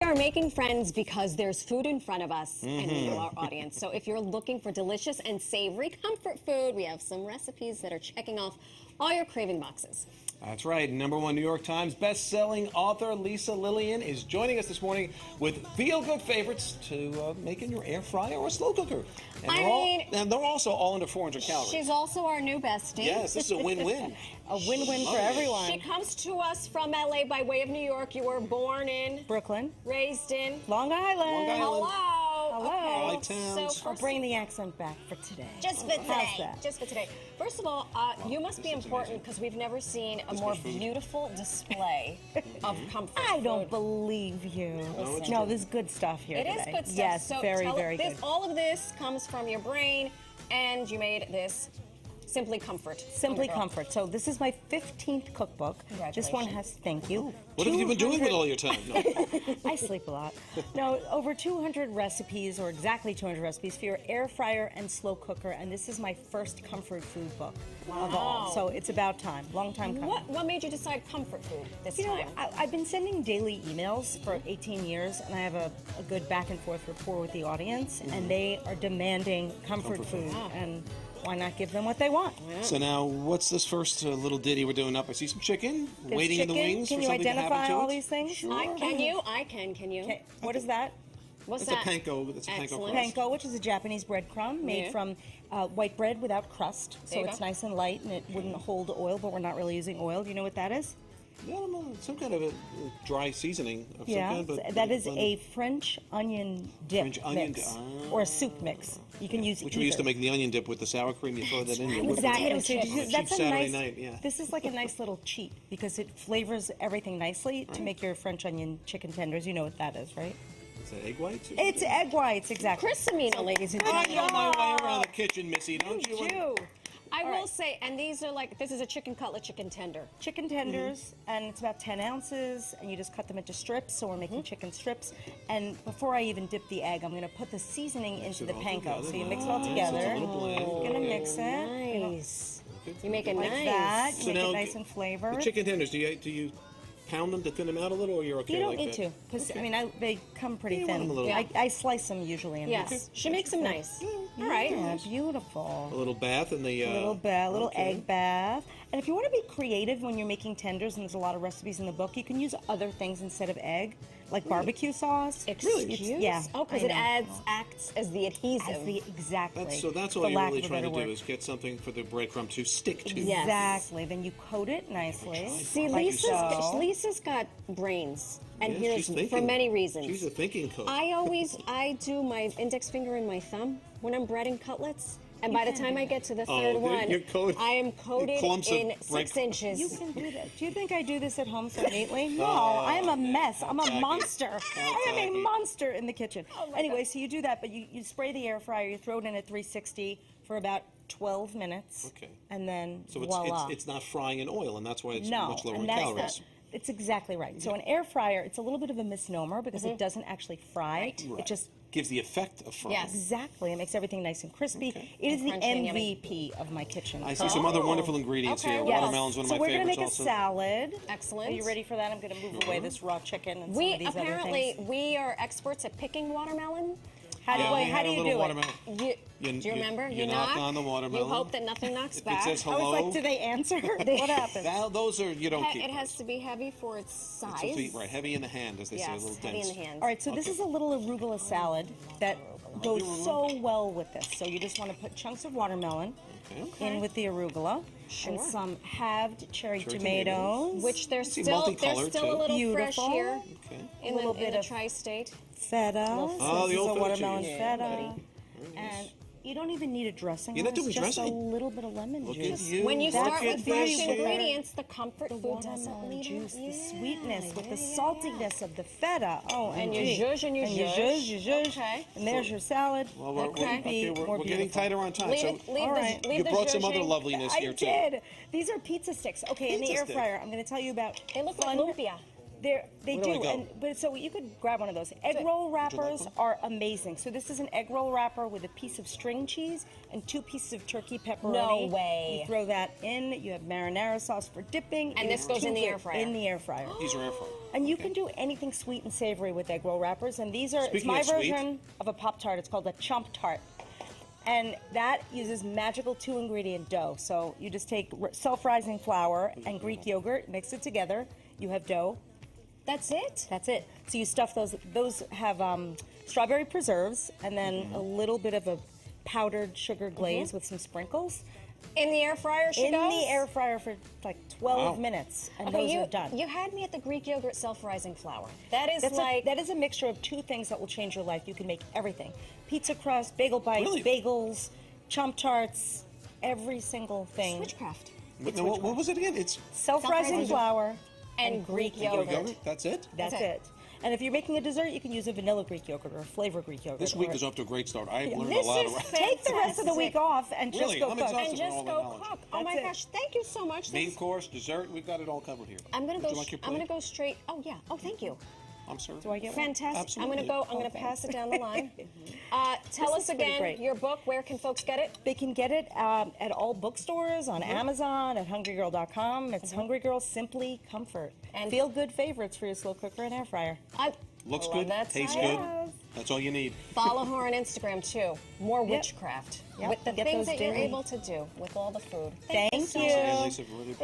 are making friends because there's food in front of us and we are our audience. So if you're looking for delicious and savory comfort food, we have some recipes that are checking off all your craving boxes. That's right. #1 New York Times best-selling author Lisa Lillien is joining us this morning with feel-good favorites to make in your air fryer or slow cooker. And they're also all under 400 calories. She's also our new bestie. Yes, this is a win-win. A win-win for everyone. She comes to us from LA by way of New York. You were born in Brooklyn, raised in Long Island. Long Island. Hello. Hello. Okay. Towns. I'll bring the accent back for today. Just for How's today. that? Just for today. First of all, you must be important because we've never seen a more beautiful display of comfort I don't food. believe you. Listen. No, there's good stuff here It today. is good stuff. Yes, so very good. All of this comes from your brain, and you made this Simply Comfort. Simply Comfort. So this is my 15th cookbook. This one has, thank you. What have you been doing with all your time? No. I sleep a lot. No, over 200 recipes, or exactly 200 recipes for your air fryer and slow cooker, and this is my first comfort food book of all. So it's about time. Long time coming. What made you decide comfort food this time? You know, I've been sending daily emails for 18 years, and I have a good back and forth rapport with the audience, and they are demanding comfort food. And why not give them what they want? So now, what's this first little ditty we're doing up? I see some chicken waiting in the wings. Can for you something to happen identify to all it. these things? Sure. Can you? Okay. What is that? What's It's that? a panko. It's a panko Excellent. crust. Panko, which is a Japanese breadcrumb made from white bread without crust. There So you it's go. nice and light, and it wouldn't hold oil, but we're not really using oil. Do you know what that is? I don't know, some kind of a dry seasoning of some kind. But that is a French onion dip French onion mix, dip. or a soup mix. You can use Which either. we used to make the onion dip with the sour cream. You throw that in. You whip it Exactly. up. So On a that's cheap a Saturday nice. night, yeah. This is like a nice little cheat because it flavors everything nicely to make your French onion chicken tenders. You know what that is, right? Is that egg whites? It's egg whites, exactly. Chrisamino, ladies and I gentlemen. know my way around the kitchen, Missy, don't you? do. I will say, and these are like, this is a chicken cutlet, chicken tender. Chicken tenders, and it's about 10 ounces, and you just cut them into strips, so we're making chicken strips. And before I even dip the egg, I'm going to put the seasoning into the panko. So you mix it all together. It's a little blend. You're going to mix it. Nice. You make it Like nice. that. So Make now, it nice and flavored. The chicken tenders, do you pound them to thin them out a little, or you're okay You don't like need that? to, because I mean, they come pretty You want thin. them a little- I slice them usually in Yes, this. she makes them nice. All right. Yeah, beautiful. A little bath in the... A little egg bath. And if you want to be creative when you're making tenders, and there's a lot of recipes in the book, you can use other things instead of egg, like barbecue sauce. Excuse? Yeah. Oh, because it acts as the adhesive. Exactly. So that's all for you're lack really of a trying to better do word. is get something for the breadcrumb to stick to. Yes. Exactly. Then you coat it nicely. See, like Lisa's got brains, and Yeah, here's she's thinking. for many reasons. She's a thinking cook. I do my index finger and my thumb when I'm breading cutlets, and by the time I get to the third one, you're coated- I am coated clumps of in 6 inches. You can do that. Do you think I do this at home so neatly? No, I'm a mess. I'm a monster. I am a monster in the kitchen. Anyway, so you do that, but you spray the air fryer, you throw it in at 360 for about 12 minutes. Okay. And then So voila. it's not frying in oil, and that's why it's No, much lower and in that's calories. it's exactly right. So an air fryer, it's a little bit of a misnomer because it doesn't actually fry. Right. It just Gives the effect of frying. Yes. exactly. It makes everything nice and crispy. Okay. It is the crunchy and yummy. MVP of my kitchen. I see some other wonderful ingredients okay. here. Yes. Watermelon's one of so my we're favorites gonna make also. a salad. Excellent. Are you ready for that? I'm gonna move away this raw chicken and some We of these other apparently things. we are experts at picking watermelon. How do, Yeah, we how had do a you little do watermelon. Do you remember? you knock on the watermelon. You hope that nothing knocks back. It says it? I was hello. like, do they answer? What happens? Those are, you don't keep. It has to be heavy for its size. It's right, heavy in the hand, as they say, a Yes, little heavy in dense. the hands. All right, so this is a little arugula salad that goes so well with this. So you just want to put chunks of watermelon in with the arugula and some halved cherry tomatoes. Which they're See, still multicolored, a too. little Beautiful. fresh here Okay. in Little the bit of tri-state. feta. Oh, This the is old a feta watermelon cheese. feta. And you don't even need a dressing. You're not on this, doing just dressing? a little bit of lemon Look juice. at you. When you Look start at with fresh this. ingredients, the comfort The food doesn't watermelon leave juice, you. the sweetness with the saltiness of the feta. Oh, And you gee. zhuzh and you you zhuzh. you zhuzh. Okay. And there's your salad. Well, we're, Couldn't be more we're getting beautiful. tighter on time. Leave So it, leave All the, right. leave you the brought some other zhuzhing. loveliness I here, too. did. These are pizza sticks. Okay, in the Pizza air stick. fryer, I'm going to tell you about They look fun. like lumpia. They Where do I do, go? but so you could grab one of those. Egg roll wrappers are amazing. So this is an egg roll wrapper with a piece of string cheese and 2 pieces of turkey pepperoni. No way. You throw that in. You have marinara sauce for dipping. And this goes in the air fryer. In the air fryer. These are air fryer. And you can do anything sweet and savory with egg roll wrappers. And these are it's Speaking my of sweet. version of a Pop Tart. It's called a Chump Tart. And that uses magical 2-ingredient dough. So you just take self-rising flour and Greek yogurt, mix it together. You have dough. That's it? That's it. So you stuff those. Those have strawberry preserves and then a little bit of a powdered sugar glaze with some sprinkles. In the air fryer she In goes? the air fryer for like 12 Wow. minutes, and Okay, those you, are done. you had me at the Greek yogurt self-rising flour. That is That is a mixture of 2 things that will change your life. You can make everything: pizza crust, bagel bites, Really? bagels, Chump Tarts, every single thing. witchcraft. What was it again? It's Self-rising flour And Greek yogurt. yogurt. That's it. That's That's it. it. And if you're making a dessert, you can use a vanilla Greek yogurt or a flavor Greek yogurt. This week or- is off to a great start. I've learned a This lot. is Take the rest of the week off and Really? just go I'm cook. exhausted. And just all that go knowledge. cook. Oh my That's it. gosh, thank you so much. Main course, dessert. We've got it all covered here. I'm gonna Would go. you like your I'm gonna plate? go straight. Oh yeah. Oh, thank you. I'm sorry. Do I get one? Fantastic. Absolutely. I'm gonna go. I'm gonna Okay. pass it down the line. Tell This us is pretty again great. your book. Where can folks get it? They can get it at all bookstores, on Amazon, at hungrygirl.com. It's Hungry Girl Simply Comfort. And- feel good favorites for your slow cooker and air fryer. I Looks love good. that Tastes side. good. That's all you need. Follow her on Instagram too. More witchcraft Yep. with the Get things those that you're daily- able to do with all the food. Thank so you. much. Hey, Lisa, really appreciate